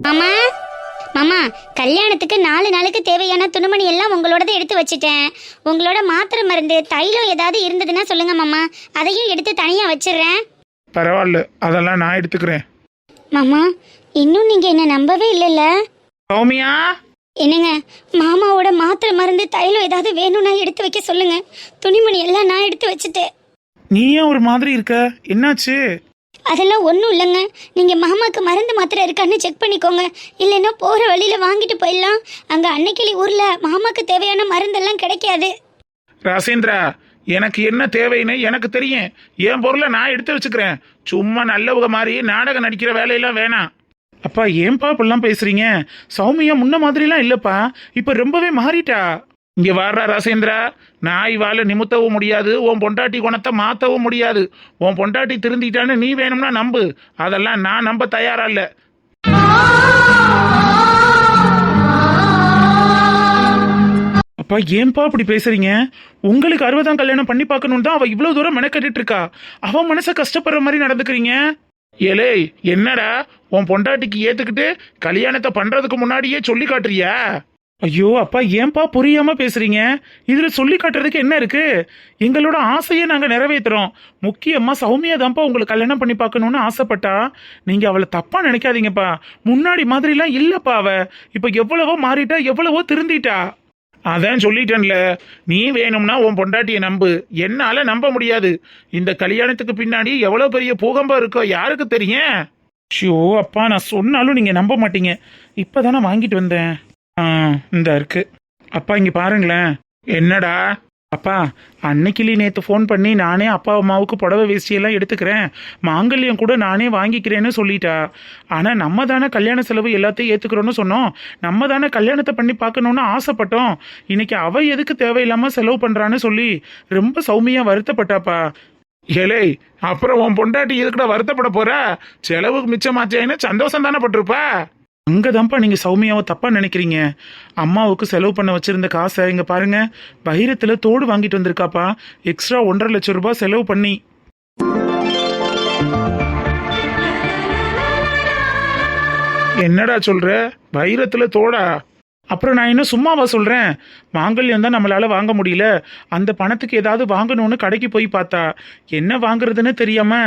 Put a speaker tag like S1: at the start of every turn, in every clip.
S1: மாமா மாமா, கல்யாணத்துக்கு 4 நாளுக்கு தேவையான துணிமணி எல்லாம் உங்களோடது எடுத்து வச்சுட்டேன். உங்களோட மாத்திரை மருந்து தைலம் ஏதாவது இருந்ததுன்னா சொல்லுங்க மாமா, அதையும் எடுத்து தனியா வச்சிடுறேன்.
S2: பரவாயில்ல, அதெல்லாம் நான் எடுத்துக்கிறேன்.
S1: மாமா, இன்னும் நீங்க என்ன நம்பவே இல்லைல்ல?
S2: சௌமியா,
S1: என்னங்க, மாமாவோட மாத்திரை மருந்து தைலம் ஏதாவது வேணும்னா எடுத்து வைக்க சொல்லுங்க. துணிமணி எல்லாம் நான் எடுத்து வச்சுட்டேன்.
S2: நீ ஏன் ஒரு மாதிரி இருக்க? என்னாச்சு?
S1: அதெல்லாம் ஒன்றும் இல்லைங்க. நீங்கள் மாமாவுக்கு மருந்து மாத்திரை இருக்கான்னு செக் பண்ணிக்கோங்க. இல்லைன்னா போகிற வழியில் வாங்கிட்டு போயிடலாம். அங்கே அன்னைக்கிளி ஊரில் மாமாவுக்கு தேவையான மருந்தெல்லாம் கிடைக்காது.
S2: ராசேந்திரா, எனக்கு என்ன தேவைன்னு எனக்கு தெரியும். என் பொருளை நான் எடுத்து வச்சுக்கிறேன். சும்மா நல்லவங்க மாதிரி நாடகம் நடிக்கிற வேலையெல்லாம் வேணாம். அப்பா, ஏன்பா இப்படிலாம் பேசுறீங்க? சௌமியா முன்ன மாதிரிலாம் இல்லப்பா, இப்ப ரொம்பவே மாறிட்டா. இங்க வர்ற ராசேந்திரா, நாய் வாழ நிமித்தவும் முடியாது, உன் பொண்டாட்டி குணத்தை மாத்தவும் முடியாது. உன் பொண்டாட்டி திருந்திட்டான்னு நீ வேணும்னா நம்பு, அதெல்லாம் நான் நம்ப தயாரா இல்ல. அப்பா, ஏன்பா இப்படி பேசுறீங்க? உங்களுக்கு 60ஆம் கல்யாணம் பண்ணி பார்க்கணும் தான் அவ இவ்வளவு தூரம் மெனக்கட்டிட்டு இருக்கா. அவ மனசை கஷ்டப்படுற மாதிரி நடந்துக்கிறீங்க. ஏலே, என்னடா உன் பொண்டாட்டிக்கு ஏத்துக்கிட்டு கல்யாணத்தை பண்றதுக்கு முன்னாடியே சொல்லி காட்டுறியா? ஐயோ அப்பா, ஏன்பா புரியாம பேசுறீங்க? இதுல சொல்லி காட்டுறதுக்கு என்ன இருக்கு? எங்களோட ஆசையை நாங்க நிறைவேற்றுறோம். முக்கியமா சௌமியா தான்ப்பா உங்களுக்கு கல்யாணம் பண்ணி பார்க்கணும்னு ஆசைப்பட்டா. நீங்க அவளை தப்பா நினைக்காதீங்கப்பா. முன்னாடி மாதிரிலாம் இல்லப்பா அவ. இப்ப எவ்வளவோ மாறிட்டா, எவ்வளவோ திருந்திட்டா. அதான் சொல்லிட்டேன்ல, நீ வேணும்னா உன் பொண்டாட்டியை நம்பு. என்னால நம்ப முடியாது. இந்த கல்யாணத்துக்கு பின்னாடி எவ்வளவு பெரிய பூகம்பம் இருக்கோ யாருக்கு தெரியும்? ஷோ அப்பா, நான் சொன்னாலும் நீங்க நம்ப மாட்டீங்க. இப்பதானே வாங்கிட்டு வந்தேன். இந்த இருக்கு அப்பா, இங்க பாருங்களேன். என்னடா அப்பா, அன்னைக்கிளி நேற்று ஃபோன் பண்ணி நானே அப்பா அம்மாவுக்கு புடவை வேஷ்டியெல்லாம் எடுத்துக்கிறேன், மாங்கல்யம் கூட நானே வாங்கிக்கிறேன்னு சொல்லிட்டா. ஆனால் நம்ம தானே கல்யாண செலவு எல்லாத்தையும் ஏற்றுக்கிறோன்னு சொன்னோம். நம்ம தானே கல்யாணத்தை பண்ணி பார்க்கணுன்னு ஆசைப்பட்டோம். இன்னைக்கு அவ எதுக்கு தேவையில்லாமல் செலவு பண்ணுறான்னு சொல்லி ரொம்ப சௌமியாக வருத்தப்பட்டாப்பா. ஏலே, அப்புறம் உன் பொண்டாட்டி எதுக்குடா வருத்தப்பட போற? செலவுக்கு மிச்சமாச்சேன்னு சந்தோஷம் தானே பட்டிருப்பா. அங்கதான்ப்பா நீங்க சௌமியாவை தப்பா நினைக்கிறீங்க. அம்மாவுக்கு செலவு பண்ண வச்சிருந்த காசை இங்க பாருங்க, வைரத்துல தோடு வாங்கிட்டு வந்திருக்காப்பா. எக்ஸ்ட்ரா 1.5 லட்சம் ரூபாய் செலவு பண்ணி. என்னடா சொல்ற? வைரத்துல தோடா? அப்புறம் நான் இன்னும் சும்மாவா சொல்றேன்? மாங்கல்யம் தான் நம்மளால வாங்க முடியல. அந்த பணத்துக்கு ஏதாவது வாங்கணும்னு கடைக்கு போய் பார்த்தா என்ன வாங்குறதுன்னு தெரியாம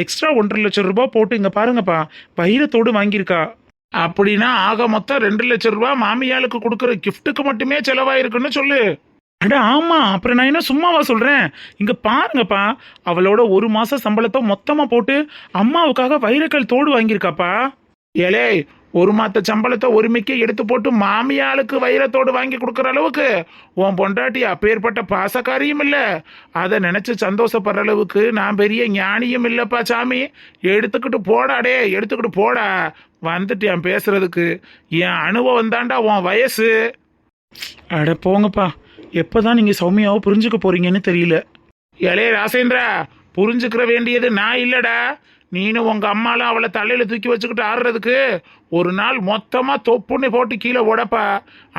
S2: எக்ஸ்ட்ரா 1.5 லட்சம் ரூபாய் போட்டு இங்க பாருங்கப்பா, வைரத்தோடு வாங்கியிருக்கா. அப்படின்னா ஆக மொத்தம் 2 லட்சம் ரூபாய் மாமியாளுக்கு கொடுக்கற கிஃப்ட்டுக்கு மட்டுமே செலவாயிருக்குன்னு சொல்லு. அட ஆமா, அப்புறம் நான் என்ன சும்மாவா சொல்றேன்? இங்க பாருங்கப்பா, அவளோட 1 மாச சம்பளத்தை மொத்தமா போட்டு அம்மாவுக்காக வைரக்கல் தோடு வாங்கியிருக்காப்பா. ஏலே, 1 மாத சம்பளத்தை ஒருமிக்க எடுத்து போட்டு மாமியாளுக்கு வைரத்தோடு வாங்கி கொடுக்கற அளவுக்கு உன் பொண்டாட்டி அப்பேற்பட்ட பாசக்காரியும் இல்ல. அதை நினைச்சு சந்தோஷப்படுற அளவுக்கு நான் பெரிய ஞானியும் இல்லப்பா சாமி. எடுத்துக்கிட்டு போடாடே, எடுத்துக்கிட்டு போடா. வந்துட்டு என் பேசுறதுக்கு என் அனுபவம் தாண்டா உன் வயசு. அட போங்கப்பா, எப்பதான் நீங்க சௌமியாவை புரிஞ்சுக்க போறீங்கன்னு தெரியல. ஏலே ராசேந்திரா, புரிஞ்சுக்கிற வேண்டியது நான் இல்லடா. நீனும் உங்க அம்மாலாம் அவளை தலையில தூக்கி வச்சுக்கிட்டு ஆடுறதுக்கு ஒரு நாள் மொத்தமா தொப்புன்னு போட்டு கீழே உடப்பா.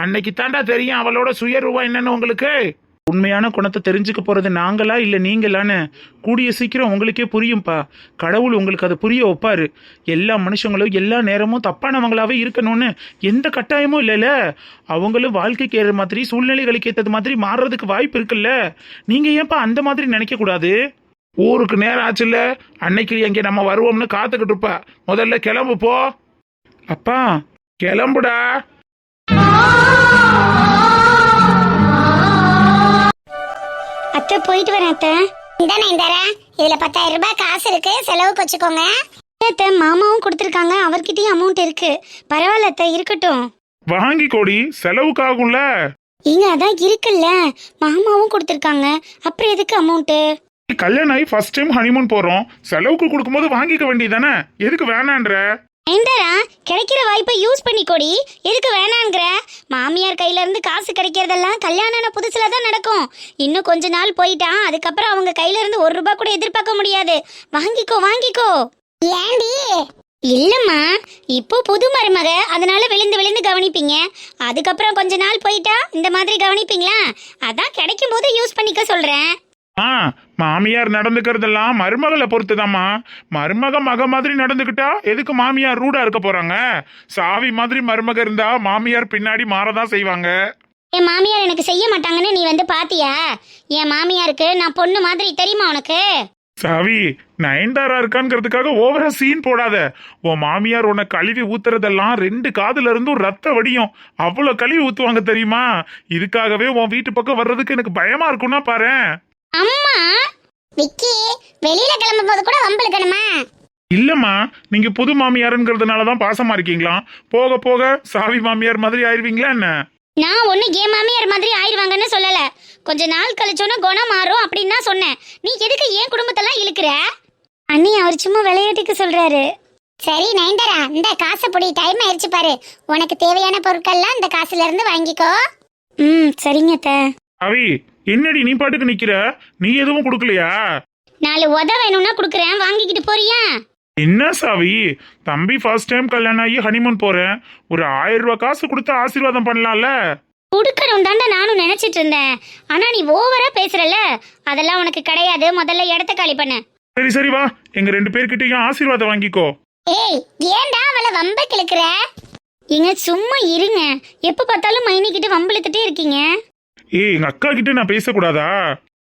S2: அன்னைக்கு தாண்டா தெரியும் அவளோட சுயரூபம் என்னன்னு உங்களுக்கு. உண்மையான குணத்தை தெரிஞ்சுக்க போறது நாங்களா இல்ல நீங்களான்னு கூடிய சீக்கிரம் உங்களுக்கே புரியும்பா. கடவுள் உங்களுக்கு அதை புரிய வைப்பாரு. எல்லா மனுஷங்களும் எல்லா நேரமும் தப்பானவங்களாவே இருக்கணும்னு எந்த கட்டாயமும் இல்லைல்ல. அவங்களும் வாழ்க்கைக்கு ஏற மாதிரி சூழ்நிலைகளுக்கு ஏற்றது மாதிரி மாறுறதுக்கு வாய்ப்பு இருக்குல்ல. நீங்க ஏன்பா அந்த மாதிரி நினைக்க கூடாது? ஊருக்கு நேரம் ஆச்சுல்ல, அன்னைக்கு எங்க நம்ம வருவோம்னு காத்துக்கிட்டு இருப்ப. முதல்ல கிளம்பு போ. அப்பா கிளம்புடா.
S1: அத்தை போயிட்டு வரேன் அத்தை. இந்தானே இந்தாரா, இதுல 10,000 ரூபாய் காசு இருக்கு, செலவுக்கு வச்சுக்கோங்க. அத்தை, மாமாவும் கொடுத்துருக்காங்க, அவர்கிட்டயும் அமௌண்ட் இருக்கு. பரவாயில்ல அத்தை, இருக்கட்டும்.
S2: வாங்கி கோடி, செலவுக்கு ஆகும்ல.
S1: இங்க அதான் இருக்குல்ல, மாமாவும் கொடுத்துருக்காங்க, அப்புறம் எதுக்கு அமௌண்ட்?
S2: கல்யாணம் ஆகி ஃபர்ஸ்ட் டைம் ஹனிமூன் போறோம், செலவுக்கு கொடுக்கும்போது வாங்கிக்க வேண்டியதானே, எதுக்கு வேணான்ற?
S1: நயன்தாரா, கிடைக்கிற வாய்ப்பை யூஸ் பண்ணிக்கோடி. எதுக்கு வேணாங்கிற? மாமியார் கையில இருந்து காசு கிடைக்கிறதெல்லாம் கல்யாணம் ஆன புதுசுல தான் நடக்கும். இன்னும் கொஞ்ச நாள் போயிட்டா அதுக்கப்புறம் அவங்க கையில இருந்து 1 ரூபாய் கூட எதிர்பார்க்க முடியாது. வாங்கிக்கோ வாங்கிக்கோ. ஏண்டி? இல்லம்மா, இப்போ புது மருமக, அதனால விழுந்து விழுந்து கவனிப்பீங்க. அதுக்கப்புறம் கொஞ்ச நாள் போயிட்டா இந்த மாதிரி கவனிப்பீங்களா? அதான் கிடைக்கும் போது யூஸ் பண்ணிக்க சொல்றேன்.
S2: மாமியார் நடந்துக்கிறதெல்லாம் மருமகளை பொறுத்துதாம்மா. மருமக மக மாதிரி நடந்துக்கிட்டா எதுக்கு மாமியார் ரூடா இருக்க போறாங்க? சாவி மாதிரி மருமக இருந்தா மாமியார் பின்னாடி மாறதான் செய்வாங்க.
S1: என் மாமியார் எனக்கு செய்ய மாட்டாங்கன்னு நீ வந்து பாத்தியா? என் மாமியாருக்கு நான் பொண்ணு மாதிரி தெரியுமா உனக்கு?
S2: சாவி, நயன்தாரா இருக்கான்ங்கிறதுக்காக ஓவரா சீன் போடாத. உன் மாமியார் உன்னை கழுவி ஊத்துறதெல்லாம் 2 காதுல இருந்தும் ரத்த வடியும். அவ்வளவு கழுவி ஊத்துவாங்க தெரியுமா? இதுக்காகவே உன் வீட்டு பக்கம் வர்றதுக்கு எனக்கு பயமா இருக்கும்னா பாரேன்.
S1: அம்மா, விக்கி வெளியில கிளம்பும் போது கூட வம்பிழுக்கணுமா?
S2: இல்லம்மா, நீங்க புது மாமியாருங்கிறதுனாலதான் பாசமா இருக்கீங்களா? போக போக சாவி மாமியார் மாதிரி ஆயிருவீங்களா என்ன?
S1: நான் ஒண்ணு என் மாமியார் மாதிரி ஆயிருவாங்கன்னு சொல்லல. கொஞ்ச நாள் கழிச்சோன்னு குணம் மாறும் அப்படின்னு தான் சொன்னேன். நீ எதுக்கு ஏன் குடும்பத்தெல்லாம் இழுக்கிற? அண்ணி, அவர் சும்மா விளையாட்டுக்கு சொல்றாரு. சரி நயன்தாரா, இந்த காசை பொடி, டைம் ஆயிடுச்சு பாரு. உனக்கு தேவையான பொருட்கள்லாம் இந்த காசுல இருந்து வாங்கிக்கோ. சரிங்க அத்தை.
S2: சாவி, என்னடி நீ பாட்டுக்கு நிக்கிற? நீ எதுவும் கொடுக்கலையா?
S1: 4 உத வேணும்னா குடுக்குறேன், வாங்கிக்கிட்டு போறியா?
S2: என்ன சாவி, தம்பி ஃபர்ஸ்ட் டைம் கல்யாணம் ஆகி ஹனிமூன் போறேன். ஒரு 1000 ரூபாய் காசு கொடுத்து ஆசீர்வாதம் பண்ணலாம்ல?
S1: குடுக்கணும் தாண்டா நானும் நினைச்சிட்டு இருந்தேன். ஆனா நீ ஓவரா பேசுறல, அதெல்லாம் உனக்கு கிடையாது. முதல்ல இடத்த காலி பண்ணு.
S2: சரி சரி, வா, எங்க 2 பேர்கிட்டயும் ஆசீர்வாதம் வாங்கிக்கோ.
S1: ஏய், ஏன்டா அவளை வம்ப கிழக்குற? இங்க சும்மா இருங்க. எப்ப பார்த்தாலும் மைனி கிட்ட வம்பிழுத்துட்டே இருக்கீங்க.
S2: எங்க அக்கா கிட்ட நான் பேசக்கூடாதா?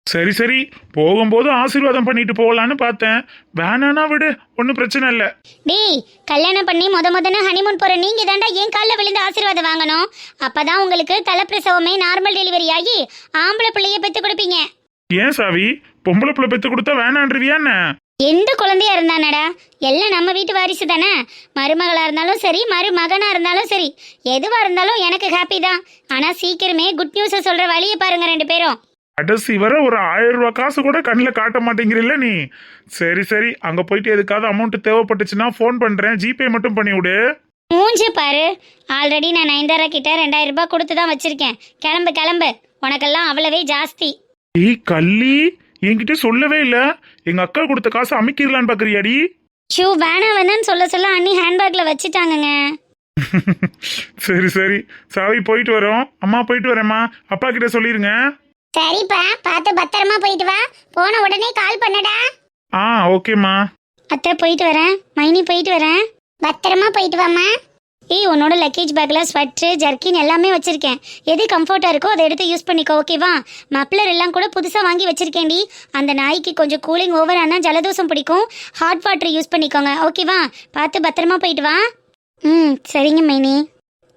S2: சரி சரி, போகும்போது ஆசீர்வாதம் பண்ணிட்டு போகலான்னு பார்த்தேன். வேணானா விடு, ஒன்னும் பிரச்சனை இல்ல.
S1: டேய், கல்யாணம் பண்ணி முதன்னு ஹனிமூன் போற நீங்க தாண்டா என் காலில் விழுந்து ஆசீர்வாதம் வாங்கணும். அப்பதான் உங்களுக்கு தலைப்பிரசவமே நார்மல் டெலிவரி ஆகி ஆம்பளை பிள்ளைய பெத்து கொடுப்பீங்க.
S2: ஏன் சாவி, பொம்பளை பிள்ளை பெத்து கொடுத்தா வேணான்றியா என்ன?
S1: எந்த குழந்தையா இருந்தானடா, எல்லாம் நம்ம வீட்டு வாரிசு தானே. மருமகளா இருந்தாலும் சரி, மருமகனா இருந்தாலும் சரி, எதுவா இருந்தாலும் எனக்கு ஹாப்பி தான். ஆனா சீக்கிரமே குட் நியூஸை சொல்ற வழியை பாருங்க 2 பேரும்.
S2: கடைசி வர ஒரு 1000 ரூபாய் காசு கூட கண்ணில் காட்ட மாட்டேங்கிறீல்ல நீ. சரி சரி, அங்க போயிட்டு எதுக்காவது அமௌண்ட் தேவைப்பட்டுச்சுன்னா ஃபோன் பண்றேன், ஜிபே மட்டும் பண்ணி விடு.
S1: மூஞ்ச பாரு, ஆல்ரெடி நான் நயன்தாரா கிட்ட 2000 ரூபாய் கொடுத்து தான் வச்சிருக்கேன். கிளம்பு கிளம்பு, உனக்கெல்லாம் அவ்வளவே ஜாஸ்தி.
S2: ஏய் கள்ளி, என்கிட்ட சொல்லவே இல்ல. எங்க அக்கா கொடுத்த காசு அமைக்கிடலான்னு பாக்குறியாடி?
S1: ஷூ வேணான்னு சொல்ல சொல்ல அண்ணி ஹேண்ட்பேக்ல வச்சுட்டாங்கங்க.
S2: சரி சரி, சாவி போயிட்டு வரோம். அம்மா போயிட்டு வரேம்மா, அப்பா கிட்ட சொல்லிருங்க.
S1: சரிப்பா, பார்த்து பத்திரமா போயிட்டு வா. போன உடனே கால் பண்ணடா.
S2: ஓகேம்மா.
S1: அத்தை போயிட்டு வரேன். மைனி போயிட்டு வரேன். பத்திரமா போயிட்டு வாம்மா. ஏய், உன்னோட லக்கேஜ் பேக்ல ஸ்வெட்டர் ஜர்க்கின் எல்லாமே வச்சிருக்கேன். எது கம்ஃபர்ட்டா இருக்கோ அதை எடுத்து யூஸ் பண்ணிக்கோ, ஓகேவா? மப்ளர் எல்லாம் கூட புதுசா வாங்கி வச்சிருக்கேன்டி. அந்த நாய்க்கு கொஞ்சம் கூலிங் ஓவர் ஆனா ஜலதோஷம் பிடிக்கும். ஹாட் வாட்டர் யூஸ் பண்ணிக்கோங்க, ஓகேவா? பார்த்து பத்திரமா போயிட்டு வா. சரிங்க மைனி.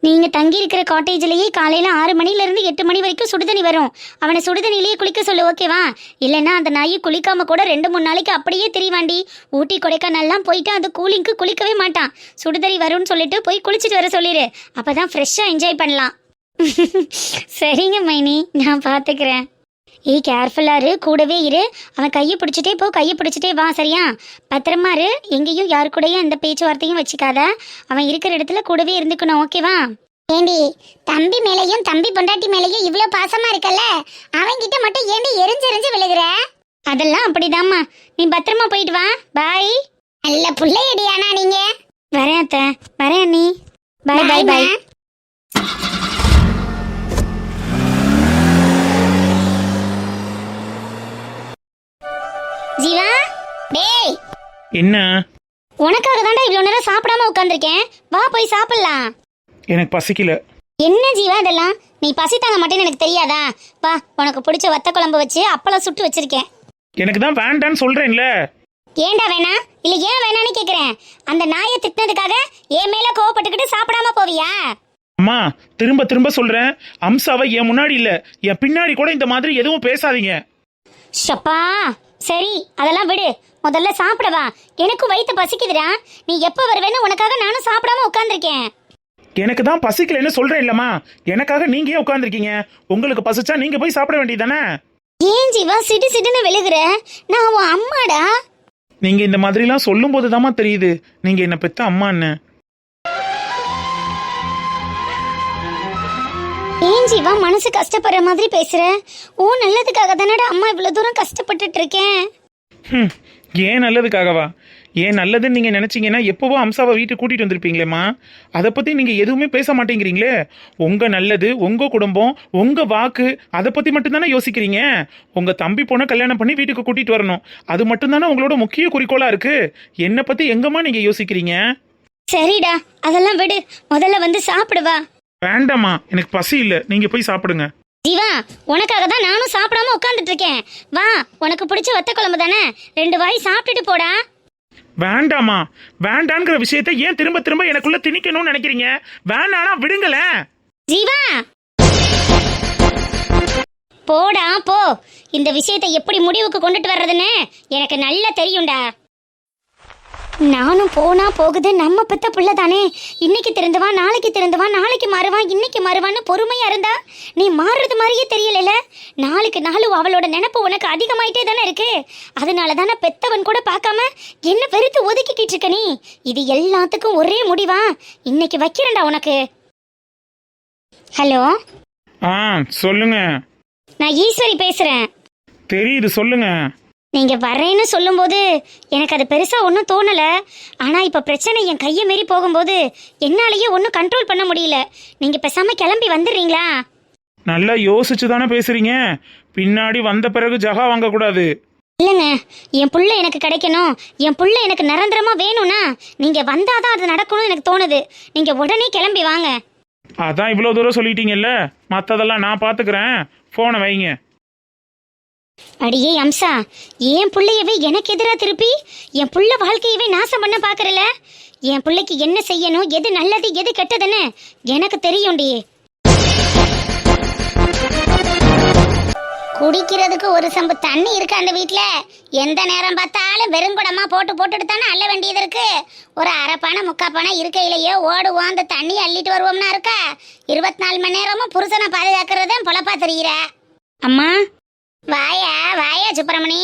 S1: நீங்க தங்கி இருக்கிற காட்டேஜ்லயே காலையில 6 மணில இருந்து 8 மணி வரைக்கும் சுடுதண்ணி வரும். அவனை சுடுதண்ணிலேயே குளிக்க சொல்லு, ஓகேவா? இல்லைன்னா அந்த நாயை குளிக்காம கூட 2-3 நாளைக்கு அப்படியே திரிவாண்டி. ஊட்டி கொடைக்கானல்லாம் போயிட்டு அந்த கூலிங்க்கு குளிக்கவே மாட்டான். சுடுதண்ணி வரும்னு சொல்லிட்டு போய் குளிச்சுட்டு வர சொல்லிடு. அப்பதான் ஃப்ரெஷ்ஷா என்ஜாய் பண்ணலாம். சரிங்க மைனி, நான் பாத்துக்கிறேன். ஏய், கேர்ஃபுல்லா இரு, கூடவே இரு. அவன் கையை பிடிச்சிட்டே போ, கையை பிடிச்சிட்டே வா, சரியா? பத்திரமா இரு. எங்கேயும் யாரு கூடயும் அந்த பேச்சுவார்த்தையும் வச்சுக்காத. அவன் இருக்கிற இடத்துல கூடவே இருந்துக்கணும், ஓகேவா? ஏண்டி, தம்பி மேலையும் தம்பி பொண்டாட்டி மேலையும் இவ்ளோ பாசமா இருக்கல்ல, அவன்கிட்ட மட்டும் ஏண்டி எரிஞ்சு விழுகுற? அதெல்லாம் அப்படிதாம்மா. நீ பத்திரமா போயிட்டு வா. பாய். நல்ல புள்ளையடி. ஆனா நீங்க. வரேன் அத்தை, வரேன் அண்ணி. பாய் பாய் பாய். ஜீவா, டேய்.
S2: என்ன?
S1: உனக்காக தாண்டா இவ்வளவு நேரம் சாப்பிடாம உட்கார்ந்திருக்கேன். வா போய் சாப்பிடலாம்.
S2: எனக்கு பசிக்கல.
S1: என்ன ஜீவா இதெல்லாம்? நீ பசி தாங்க மாட்டேன்னு எனக்கு தெரியாதா? வா, உனக்கு பிடிச்ச வத்த குழம்பு வச்சு அப்பளம் சுட்டு வச்சிருக்கேன்.
S2: எனக்கு தான் வேண்டான்னு சொல்றேன்ல.
S1: ஏன்டா வேணா? இல்ல ஏன் வேணான்னு கேக்குறேன். அந்த நாயை திட்டினதுக்காக என் மேல கோவப்பட்டுக்கிட்டு சாப்பிடாம போவியா?
S2: அம்மா, திரும்ப திரும்ப சொல்றேன், அம்சாவை என் முன்னாடி இல்ல, என் பின்னாடி கூட இந்த மாதிரி எதுவும் பேசாதீங்க.
S1: ஷப்பா, சரி அதெல்லாம் விடு. முதல்ல சாப்பிடவா. எனக்கும் வயிற்று பசிக்குதுடா. நீ எப்ப வருவேன்னு உனக்காக நானும் சாப்பிடாம உட்கார்ந்திருக்கேன்.
S2: எனக்கு தான் பசிக்கலன்னு சொல்றேன் இல்லம்மா. எனக்காக நீங்க ஏன் உட்கார்ந்திருக்கீங்க? உங்களுக்கு பசிச்சா நீங்க போய் சாப்பிட வேண்டியதானே?
S1: ஏன் ஜீவா சிடு சிடுன்னு விழுகுற? நான் உன் அம்மாடா.
S2: நீங்க இந்த மாதிரிலாம் சொல்லும் போதுதாம்மா தெரியுது நீங்க என்ன பெத்த அம்மான்னு.
S1: ஏன் ஜீவா மனசு கஷ்டப்படுற மாதிரி பேசுற? ஓ நல்லதுக்காக தானடா அம்மா இவ்வளவு தூரம் கஷ்டப்பட்டுட்டு இருக்கேன்.
S2: ஏன் நல்லதுக்காகவா? ஏன் நல்லதுன்னு நீங்கள் நினச்சிங்கன்னா எப்போவோ அம்சாவை வீட்டுக்கு கூட்டிகிட்டு வந்திருப்பீங்களேம்மா. அதை பற்றி நீங்கள் எதுவுமே பேச மாட்டேங்கிறீங்களே. உங்கள் நல்லது, உங்கள் குடும்பம், உங்கள் வாக்கு, அதை பற்றி மட்டும்தானே யோசிக்கிறீங்க. உங்கள் தம்பி பொண்ணை கல்யாணம் பண்ணி வீட்டுக்கு கூட்டிகிட்டு வரணும், அது மட்டும்தானே உங்களோட முக்கிய குறிக்கோளாக இருக்குது. என்னை பற்றி எங்கம்மா நீங்கள் யோசிக்கிறீங்க?
S1: சரிடா அதெல்லாம் விடு, முதல்ல வந்து சாப்பிடுவா.
S2: வேண்டாம்மா, எனக்கு பசி இல்லை, நீங்கள் போய் சாப்பிடுங்க.
S1: ஜீவா உனக்காக தான் நானும் சாப்பிடாம உட்காந்துட்டு இருக்கேன். வா, உனக்கு பிடிச்ச வத்த குழம்பு தானே, 2 வாய் சாப்பிட்டுட்டு போடா.
S2: வேண்டாமா, வேண்டாங்கிற விஷயத்தை ஏன் திரும்ப திரும்ப எனக்குள்ள திணிக்கணும்னு நினைக்கிறீங்க? வேணானா விடுங்களேன்.
S1: ஜீவா போடா போ. இந்த விஷயத்தை எப்படி முடிவுக்கு கொண்டுட்டு வர்றதுன்னு எனக்கு நல்லா தெரியும்டா. நானும் போனா போகுது, நம்ம பெத்த புள்ள தானே. இன்னைக்கு திறந்துவா, நாளைக்கு திறந்துவா, நாளைக்கு மாறுவான், இன்னைக்கு மாறுவான்னு பொறுமையா இருந்தா நீ மாறுறது மாதிரியே தெரியல. நாளுக்கு நாள் அவளோட நினைப்பு உனக்கு அதிகமாயிட்டே தானே இருக்கு. அதனால தானே பெத்தவன் கூட பார்க்காம என்ன வெறுத்து ஒதுக்கிக்கிட்டு இருக்க நீ. இது எல்லாத்துக்கும் ஒரே முடிவா? இன்னைக்கு வைக்கிறேன்டா உனக்கு. ஹலோ,
S2: சொல்லுங்க.
S1: நான் ஈஸ்வரி பேசுறேன்.
S2: தெரியுது, சொல்லுங்க.
S1: நீங்க வர்றேன்னு சொல்லும்போது எனக்கு அது பெருசா ஒன்றும் தோணல. ஆனா இப்ப பிரச்சனை என் கையை மீறி போகும்போது என்னாலேயே ஒன்றும் கண்ட்ரோல் பண்ண முடியல. நீங்க பேசாம கிளம்பி வந்துடுறீங்களா?
S2: நல்லா யோசிச்சு தானே பேசுறீங்க. பின்னாடி வந்த பிறகு ஜகா வாங்க கூடாது.
S1: இல்லைங்க, என் புள்ள எனக்கு கிடைக்கணும், என் புள்ள எனக்கு நிரந்தரமா வேணும்னா நீங்க வந்தாதான் அது நடக்கணும்னு எனக்கு தோணுது. நீங்க உடனே கிளம்பி வாங்க.
S2: அதான் இவ்வளோ தூரம் சொல்லிட்டீங்கல்ல, மற்றதெல்லாம் நான் பார்த்துக்கிறேன். ஃபோனை வைங்க.
S1: அடியே அம்சா, என் புள்ளையவே எனக்கு எதிராக திருப்பி என் புள்ள வாழ்க்கையவே நாசம் பண்ண பாக்குறல. என் பிள்ளைக்கு என்ன செய்யணும், எது நல்லது எது கெட்டதுன்னு எனக்கு தெரியும்டி. குடிக்கிறதுக்கு ஒரு சம்பு தண்ணி இருக்கு அந்த வீட்டுல. எந்த நேரம் பார்த்தாலும் வெறுங்குடமா போட்டுட்டு தானே அள்ள வேண்டியது இருக்கு. ஒரு அரைப்பானை 3/4 பானை இருக்கையிலேயே ஓடுவோம், அந்த தண்ணி அள்ளிட்டு வருவோம்னா இருக்கா? 24 மணி நேரமும் புருஷனை பாதுகாக்கிறதும் பொழப்பா தெரியுற. அம்மா வாயா வாயா சுப்பிரமணி.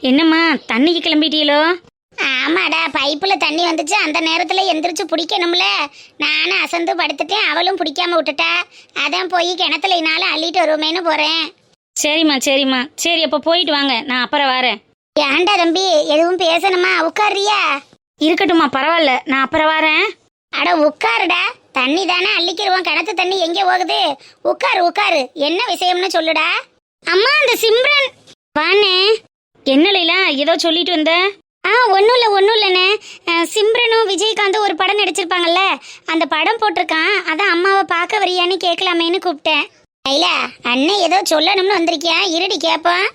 S1: என்னம்மா தண்ணிக்கு கிளம்பிட்டீங்களோ? ஆமாடா, பைப்புல தண்ணி வந்துச்சு, அந்த நேரத்துல எந்திரிச்சு பிடிக்கணும்ல. நானும் அசந்து படுத்துட்டேன், அவளும் பிடிக்காம விட்டுட்டா. அதான் போய் கிணத்துல இனாலும் அள்ளிட்டு வருவோமேனு போறேன். சரிம்மா சரிம்மா, சரி அப்ப போயிட்டு வாங்க, நான் அப்புறம் வரேன். ஏன்டா தம்பி எதுவும் பேசணுமா? உட்காரியா? இருக்கட்டும்மா, பரவாயில்ல, நான் அப்புறம் வரேன். அட உட்காருடா, தண்ணி தானே அள்ளிக்கிருவோம், கிணத்து தண்ணி எங்கே போகுது? உட்காரு உட்காரு, என்ன விஷயம்னு சொல்லுடா. அம்மா அந்த சிம்ரன் வானே. என்ன லீலா ஏதோ சொல்லிட்டு வந்த? ஒன்றும் இல்லைண்ணே. சிம்ரனும் விஜயகாந்தும் ஒரு படம் நடிச்சிருப்பாங்கல்ல, அந்த படம் போட்டிருக்கான். அதான் அம்மாவை பார்க்க வரியான்னு கேட்கலாமேன்னு கூப்பிட்டேன். லைலா அண்ணன் ஏதோ சொல்லணும்னு வந்திருக்கியா? இருடி கேட்பான்.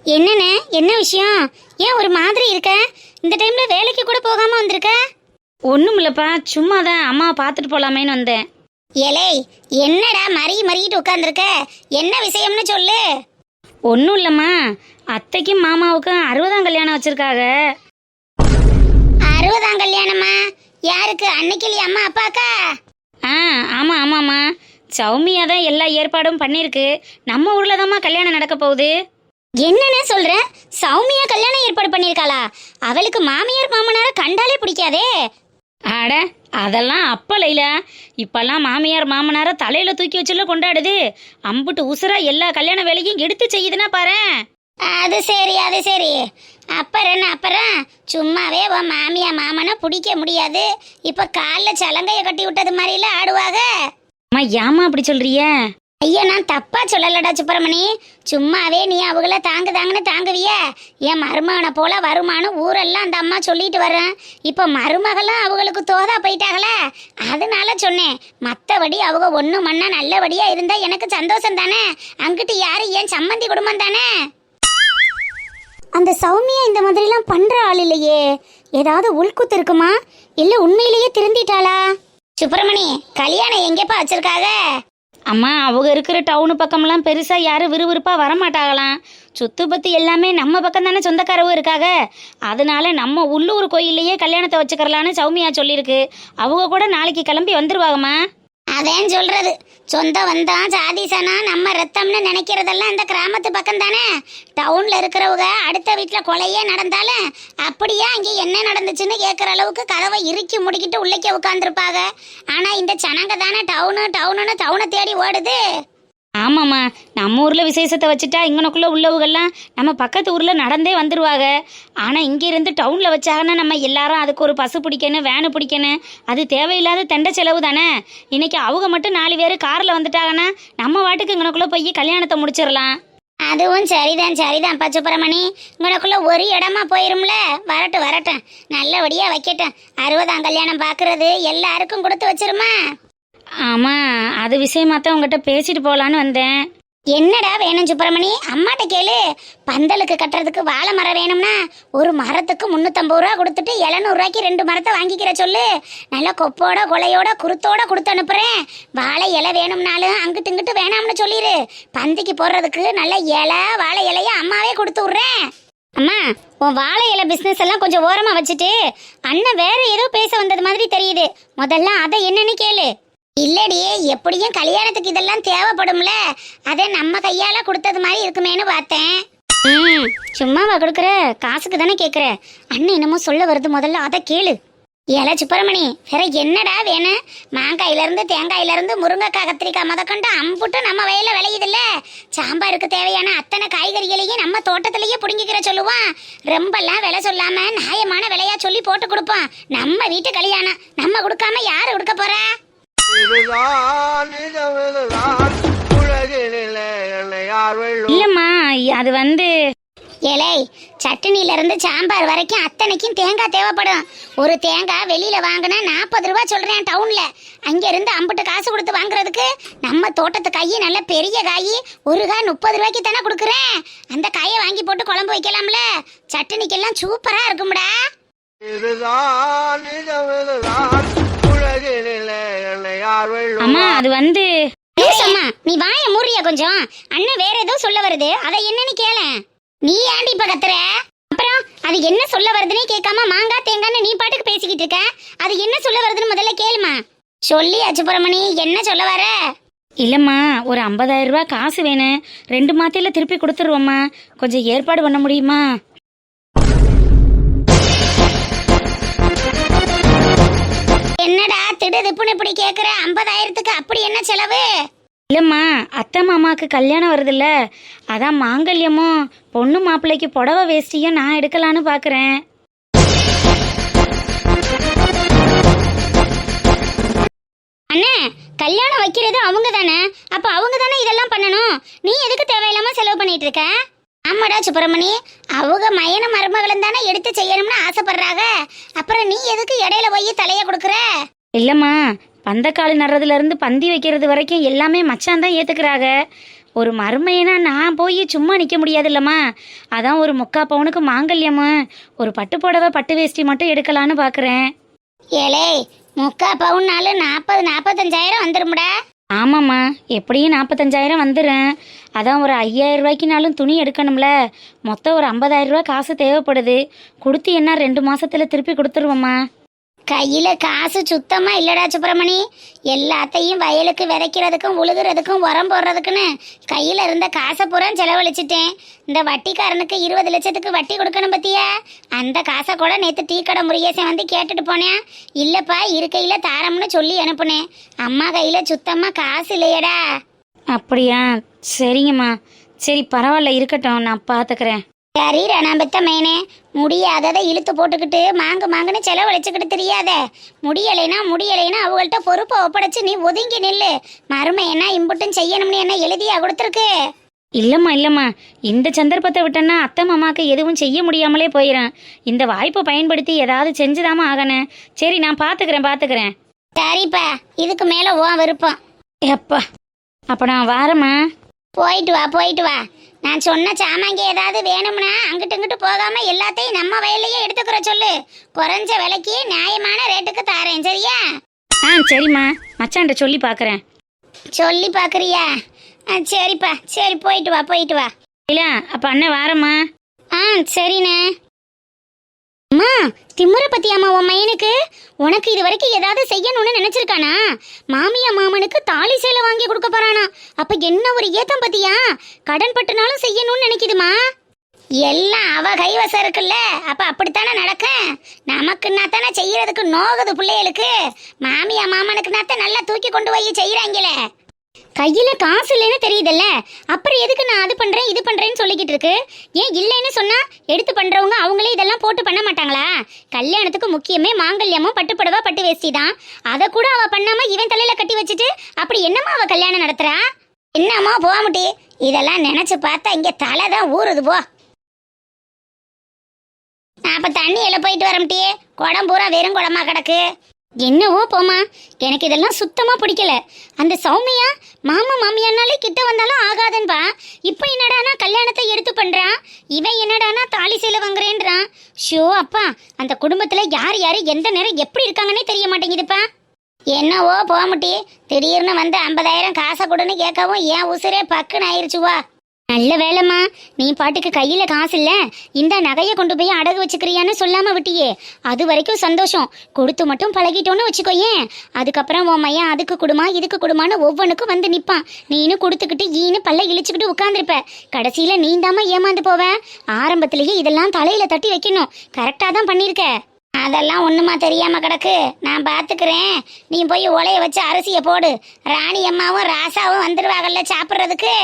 S1: என்னண்ணே, என்ன விஷயம்? ஏன் ஒரு மாதிரி இருக்க? இந்த டைம்ல வேலைக்கு கூட போகாம வந்திருக்க? ஒன்றும் இல்லைப்பா, சும்மா தான் அம்மாவை பார்த்துட்டு போகலாமேன்னு வந்தேன். ஏலே என்னடா மறிக்கிட்டு உட்காந்துருக்க? என்ன விஷயம்னு சொல்லு. ஒன்றும் இல்லைம்மா, அத்தைக்கும் மாமாவுக்கும் 60ஆம் கல்யாணம் வச்சிருக்காங்க. 60ஆம் கல்யாணமா? யாருக்கு? அன்னைக்கு அம்மா அப்பாக்கா? ஆமாம் ஆமாம்மா, சௌமியா தான் எல்லா ஏற்பாடும் பண்ணியிருக்கு. நம்ம ஊரில் தான்மா கல்யாணம் நடக்க போகுது. என்னன்னு சொல்ற? சௌமியா கல்யாணம் ஏற்பாடு பண்ணியிருக்காளா? அவளுக்கு மாமியார் மாமனார கண்டாலே பிடிக்காதே. அட அதெல்லாம் அப்ப லைலா, இப்பெல்லாம் மாமியார் மாமனார தலையில தூக்கி வச்சுல கொண்டாடுது. அம்புட்டு உசுரா எல்லா கல்யாண வேலையும் எடுத்து செய்யுதுன்னா பாரு. அது சரி. அப்புறம் சும்மாவே உன் மாமியா மாமனை பிடிக்க முடியாது. இப்ப காலில் சலங்கைய கட்டி விட்டது மாதிரில ஆடுவாங்க. அம்மா ஏமா அப்படி சொல்றிய? ஐயா நான் தப்பா சொல்லலடா சுப்பிரமணி, சும்மாவே நீ அவங்கள தாங்குன்னு தாங்குவிய. என் மருமகனை போல வருமானம் ஊரெல்லாம் அந்த அம்மா சொல்லிட்டு வர்றேன். இப்ப மருமகளும் அவங்களுக்கு தோதா போயிட்டாங்களே, அதனால சொன்னேன். மற்றபடி அவங்க ஒண்ணு மண்ணா நல்லபடியா இருந்தா எனக்கு சந்தோஷம் தானே. அங்கிட்டு யாரு என் சம்மந்தி குடும்பம் தானே. அந்த சௌமியா இந்த மாதிரிலாம் பண்ற ஆள் இல்லையே. ஏதாவது உள்குத்து இருக்குமா, இல்ல உண்மையிலேயே திருந்திட்டாளா? சுப்பிரமணி கல்யாணம் எங்கப்பா வச்சிருக்காங்க? அம்மா அவங்க இருக்கிற டவுனு பக்கம்லாம் பெருசாக யாரும் விறுவிறுப்பாக வரமாட்டாங்களாம். சுத்து பற்றி எல்லாமே நம்ம பக்கம் தானே சொந்தக்காரவும் இருக்காங்க. அதனால நம்ம உள்ளூர் கோயிலையே கல்யாணத்தை வச்சுக்கிறலான்னு சௌமியா சொல்லியிருக்கு. அவங்க கூட நாளைக்கு கிளம்பி வந்துருவாங்கம்மா. அதான் சொல்றது, சொந்தம் வந்தான் சாதிசனா நம்ம ரத்தம்னு நினைக்கிறதெல்லாம் இந்த கிராமத்து பக்கம் தானே. டவுன்ல இருக்கிறவங்க அடுத்த வீட்டில் கொலையே நடந்தாலும் அப்படியா இங்கே என்ன நடந்துச்சுன்னு கேட்குற அளவுக்கு கதவை இறுக்கி முடிக்கிட்டு உள்ளே உட்காந்துருப்பாங்க. ஆனால் இந்த சனங்க தானே டவுனுன்னு டவுனை தேடி ஓடுது.
S3: ஆமாம்மா, நம்ம ஊரில் விசேஷத்தை வச்சுட்டா இங்கனக்குள்ளே உள்ளவங்கெல்லாம் நம்ம பக்கத்து ஊரில் நடந்தே வந்துடுவாங்க. ஆனால் இங்கேருந்து டவுனில் வச்சாங்கன்னா நம்ம எல்லாரும் அதுக்கு ஒரு பஸ்ஸு பிடிக்கணும், வேனு பிடிக்கணும். அது தேவையில்லாத தெண்ட செலவு தானே. இன்னைக்கு அவங்க மட்டும் 4 பேர் காரில் வந்துட்டாங்கன்னா நம்ம வாட்டுக்கு இங்கனக்குள்ளே போய் கல்யாணத்தை முடிச்சிடலாம்.
S1: அதுவும் சரிதான் பச்சுப்பிரமணி. உனக்குள்ள ஒரு இடமா போயிரும்ல. வரட்டும் நல்லபடியா வைக்கட்டும். 60ஆம் கல்யாணம் பாக்குறது எல்லாருக்கும் கொடுத்து வச்சிருமா.
S3: ஆமாம், அது விஷயமா தான் உங்ககிட்ட பேசிட்டு போகலான்னு வந்தேன்.
S1: என்னடா வேணும் சுப்பிரமணி? அம்மாட்ட கேளு. பந்தலுக்கு கட்டுறதுக்கு வாழை மரம் வேணும்னா ஒரு மரத்துக்கு 350 ரூபா கொடுத்துட்டு 700 ரூபாய்க்கு 2 மரத்தை வாங்கிக்கிற சொல்லு. நல்லா கொப்போட கொலையோட குருத்தோட கொடுத்து அனுப்புறேன். வாழை இலை வேணும்னாலும் அங்கிட்டு இங்கிட்டு வேணாம்னு சொல்லிடு. பந்திக்கு போடுறதுக்கு நல்ல இலை வாழை இலைய அம்மாவே கொடுத்து விட்றேன். அம்மா, உன் வாழை இலை பிஸ்னஸ் எல்லாம் கொஞ்சம் ஓரமா வச்சுட்டு அண்ணன் வேற ஏதோ பேச வந்தது மாதிரி தெரியுது. முதல்ல அதை என்னன்னு கேளு. இல்லடி, எப்படியும் கல்யாணத்துக்கு இதெல்லாம் தேவைப்படும்ல. அதை நம்ம கையால கொடுத்தது மாதிரி இருக்குமேனு பார்த்தேன். சும்மாவா கொடுக்குற? காசுக்கு தானே கேட்குற. அண்ணன் என்னமோ சொல்ல வருது, முதல்ல அதை கேளு. ஏல சுப்பிரமணி, வேற என்னடா வேணும்? மாங்காயிலிருந்து தேங்காயிலிருந்து முருங்கைக்காய் கத்திரிக்காய் முதற்கொண்டு அம்புட்டு நம்ம வயல்ல விளையுதுல்ல. சாம்பாருக்கு தேவையான அத்தனை காய்கறிகளையும் நம்ம தோட்டத்திலேயே புடுங்கிக்கிற சொல்லுவான். ரொம்பலாம் விலை சொல்லாம நியாயமான விலையா சொல்லி போட்டு கொடுப்போம். நம்ம வீட்டு கல்யாணம், நம்ம கொடுக்காம யாரு கொடுக்க போறா?
S3: இல்லம்மா, அது வந்து
S1: ஏலே, சட்னில இருந்து சாம்பார் வரைக்கும் அத்தனைக்கும் தேங்காய் தேவைப்படும். ஒரு தேங்காய் வெளியில வாங்கினா 40 ரூபா சொல்றேன் டவுன்ல. அங்க இருந்து அம்புட்டு காசு கொடுத்து வாங்குறதுக்கு நம்ம தோட்டத்து காய் நல்ல பெரிய காய் ஒரு காய் 30 ரூபாய்க்கு தானே கொடுக்குறேன். அந்த காயை வாங்கி போட்டு குழம்பு வைக்கலாம்ல. சட்னிக்கெல்லாம் சூப்பரா இருக்கும்டா.
S3: அம்மா, அது வந்து
S1: நீ வாய மூறியா கொஞ்சம். அண்ணன் வேற ஏதோ சொல்ல வருது, அதை என்னன்னு கேள. நீ ஏன்டி இப்ப கத்துற? அப்புறம் அது என்ன சொல்ல வருதுன்னு கேட்காம மாங்காய் தேங்காய்னு நீ பாட்டுக்கு பேசிக்கிட்டு இருக்க. அது என்ன சொல்ல வருதுன்னு முதல்ல கேளுமா. சொல்லி அச்சுப்புரமணி, என்ன சொல்ல வர?
S3: இல்லம்மா, ஒரு 50,000 ரூபாய் காசு வேணும். 2 மாத்தியில திருப்பி கொடுத்துருவோம்மா. கொஞ்சம் ஏற்பாடு பண்ண முடியுமா?
S1: என்னடா திடுதிப்புன்னு இப்படி கேக்குற? 50,000க்கு அப்படி என்ன செலவு?
S3: இல்லம்மா, அத்தை மாமாவுக்கு கல்யாணம் வருதுல்ல, அதான் மாங்கல்யமும் பொண்ணு மாப்பிள்ளைக்கு புடவை வேஷ்டியும் நான் எடுக்கலான்னு பாக்குறேன்.
S1: அண்ணே, கல்யாணம் வைக்கிறது அவங்க தானே. அப்ப அவங்க தானே இதெல்லாம் பண்ணணும். நீ எதுக்கு தேவையில்லாம செலவு பண்ணிட்டு இருக்க? ஆமாடா சுப்பிரமணி, அவங்க மயன மருமகளும் தானே எடுத்து செய்யணும்னு ஆசைப்படுறாங்க. அப்புறம் நீ எதுக்கு இடையில போய் தலைய கொடுக்குற?
S3: இல்லம்மா, பந்தக்கால் நடுறதுல இருந்து பந்தி வைக்கிறது வரைக்கும் எல்லாமே மச்சான் தான் ஏத்துக்கிறாங்க. ஒரு மருமையனா நான் போய் சும்மா நிற்க முடியாது இல்லம்மா. அதான் ஒரு 3/4 பவுனுக்கு மாங்கல்யமும் ஒரு பட்டு புடவை பட்டு வேஷ்டி மட்டும் எடுக்கலான்னு பாக்குறேன்.
S1: ஏலே, 3/4 பவுன்னாலும் 40-45,000 வந்துரும்டா.
S3: ஆமாம்மா, எப்படியும் 45,000 வந்துடும். அதான் ஒரு 5,000 ரூபாய்க்குனாலும் துணி எடுக்கணும்ல. மொத்தம் ஒரு 50,000 ரூபாய் காசு தேவைப்படுது. கொடுத்து என்ன 2 மாசத்துல திருப்பி கொடுத்துருவோம்மா.
S1: கையில காசு சுத்தமா இல்லடா சுப்பிரமணி. எல்லாத்தையும் வயலுக்கு விதைக்கிறதுக்கும் உழுகுறதுக்கும் உரம் போடுறதுக்குன்னு கையில இருந்த காசை பூரா செலவழிச்சிட்டேன். இந்த வட்டிக்காரனுக்கு 20 லட்சத்துக்கு வட்டி கொடுக்கணும் பத்தியா? அந்த காசை கூட நேற்று டீ கடை முருகேசன் வந்து கேட்டுட்டு போனேன். இல்லப்பா, இருக்கையில தாரம்னு சொல்லி அனுப்புனேன். அம்மா கையில சுத்தமா காசு இல்லையடா.
S3: அப்படியா? சரிங்கம்மா, சரி பரவாயில்ல, இருக்கட்டும், நான் பார்த்துக்கிறேன்.
S1: சரி ரணாம்பத்த மேனே, முடியாததை இழுத்து போட்டுக்கிட்டு மாங்குன்னு செலவழிச்சுக்கிட்டு தெரியாத. முடியலைனா அவங்கள்ட்ட பொறுப்பை ஒப்படைச்சு நீ ஒதுங்கி நில்லு. மருமை என்ன இம்புட்டும் செய்யணும்னு என்ன எழுதியா கொடுத்துருக்கு?
S3: இல்லம்மா, இந்த சந்தர்ப்பத்தை விட்டேன்னா அத்தை மாமாவுக்கு எதுவும் செய்ய முடியாமலே போயிடும். இந்த வாய்ப்பை பயன்படுத்தி ஏதாவது செஞ்சுதாம ஆகணும். சரி, நான் பார்த்துக்கிறேன்.
S1: சரிப்பா, இதுக்கு மேல உன் விருப்பம்.
S3: எப்பா, அப்போ நான் வாரம்மா.
S1: போயிட்டு வா. நான் சொன்ன சாமாங்க ஏதாவது வேணும்னா அங்கிட்டு இங்கிட்டு போகாம எல்லாத்தையும் நம்ம வயல்லையே எடுத்துக்கிற சொல்லு. குறைஞ்ச விலைக்கு நியாயமான ரேட்டுக்கு தாரேன், சரியா?
S3: சரிம்மா, மச்சான்ட்ட சொல்லி பார்க்குறேன்.
S1: சொல்லி பார்க்குறியா? சரிப்பா, சரி, போயிட்டு வா.
S3: இல்ல, அப்போ அண்ணன் வாரம்மா.
S1: சரிண்ணே. அம்மா, திமுறை பத்தியாமா உன் மையனுக்கு? உனக்கு இது வரைக்கும் ஏதாவது செய்யணும்னு நினைச்சிருக்கானா? மாமியா மாமனுக்கு தாலி சேலை வாங்கி கொடுக்க போறானா? அப்ப என்ன ஒரு ஏத்தம் பத்தியா? கடன் பட்டுனாலும் செய்யணும்னு நினைக்குதுமா. எல்லாம் அவ கைவசம் இருக்குல்ல, அப்ப அப்படித்தானே நடக்க. நமக்குன்னா தானே செய்யறதுக்கு நோகுது பிள்ளைகளுக்கு. மாமியா மாமனுக்குனாத்த நல்லா தூக்கி கொண்டு போய் செய்யறாங்களே. கையில காசு இல்லைன்னு தெரியுதுல்ல, அப்புறம் எதுக்கு நான் அது பண்றேன் இது பண்றேன்னு சொல்லிக்கிட்டு இருக்கு? ஏன் இல்லைன்னு சொன்னா எடுத்து பண்றவங்க அவங்களே இதெல்லாம் போட்டு பண்ண மாட்டாங்களா? கல்யாணத்துக்கு முக்கியமே மாங்கல்யமும் பட்டுப்புடவா பட்டு வேஷ்டி தான். அதை கூட அவ பண்ணாம இவன் தலையில கட்டி வச்சுட்டு அப்படி என்னமா அவ கல்யாணம் நடத்துறா? என்னம்மா போமுட்டி, இதெல்லாம் நினைச்சு பார்த்தா இங்க தலை தான் ஊறுது போ. நான் அப்ப தண்ணியில போயிட்டு வரமுட்டியே, குடம் பூரா வெறும் குடமா கிடக்கு. என்னவோ போமா, எனக்கு இதெல்லாம் சுத்தமா பிடிக்கல. அந்த சௌமியா மாமா மாமியானாலே கிட்ட வந்தாலும் ஆகாதுன்பா. இப்போ என்னடானா கல்யாணத்தை எடுத்து பண்றான், இவன் என்னடானா தாலி சேலை வாங்குறேன்றான். ஷோ அப்பா, அந்த குடும்பத்துல யார் யாரு எந்த நேரம் எப்படி இருக்காங்கன்னே தெரிய மாட்டேங்குதுப்பா. என்னவோ போமுட்டி, திடீர்னு வந்து 50,000 காசை கொடுன்னு கேட்கவும் ஏன் உசுரே பக்குன்னு ஆயிடுச்சுவா. நல்ல வேலைம்மா, நீ பாட்டுக்கு கையில காசு இல்ல, இந்த நகையை கொண்டு போய் அடகு வச்சுக்கிறியான்னு சொல்லாம விட்டியே, அது வரைக்கும் சந்தோஷம். கொடுத்து மட்டும் பழகிட்டோன்னு வச்சுக்கோயேன், அதுக்கப்புறம் உன் மையன் அதுக்கு கொடுமா இதுக்கு கொடுமான்னு ஒவ்வொன்றுக்கும் வந்து நிப்பான். நீனு கொடுத்துக்கிட்டு ஈனு பல்ல இழிச்சுக்கிட்டு உட்காந்துருப்ப. கடைசியில நீந்தாம ஏமாந்து போவ. ஆரம்பத்திலேயே இதெல்லாம் தலையில தட்டி வைக்கணும். கரெக்டா தான் பண்ணிருக்க. அதெல்லாம் ஒண்ணுமா தெரியாம கிடக்கு, நான் பாத்துக்கிறேன். நீ போய் உலைய வச்சு அரிசிய போடு. ராணி அம்மாவும் ராசாவும் வந்துருவாங்கல்ல சாப்பிட்றதுக்கு.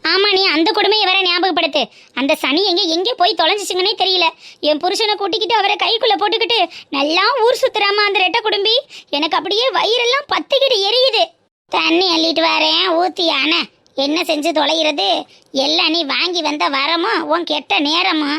S1: ஆமா, நீ அந்த கொடுமையை வேற ஞாபகப்படுத்து. அந்த சனி எங்க போய் தொலைஞ்சிச்சுங்கன்னே தெரியல. என் புருஷனை கூட்டிக்கிட்டு அவரை கைக்குள்ள போட்டுக்கிட்டு நல்லா ஊர் சுத்துறாமா அந்த ரெட்டை குடும்பி. எனக்கு அப்படியே வயிறெல்லாம் பத்திக்கிட்டு எரியுது. தண்ணி அள்ளிட்டு வரேன், ஊத்தியான என்ன செஞ்சு தொலைகிறது? எல்லாம் நீ வாங்கி வந்த வரமோ உன் கெட்ட நேரமோ.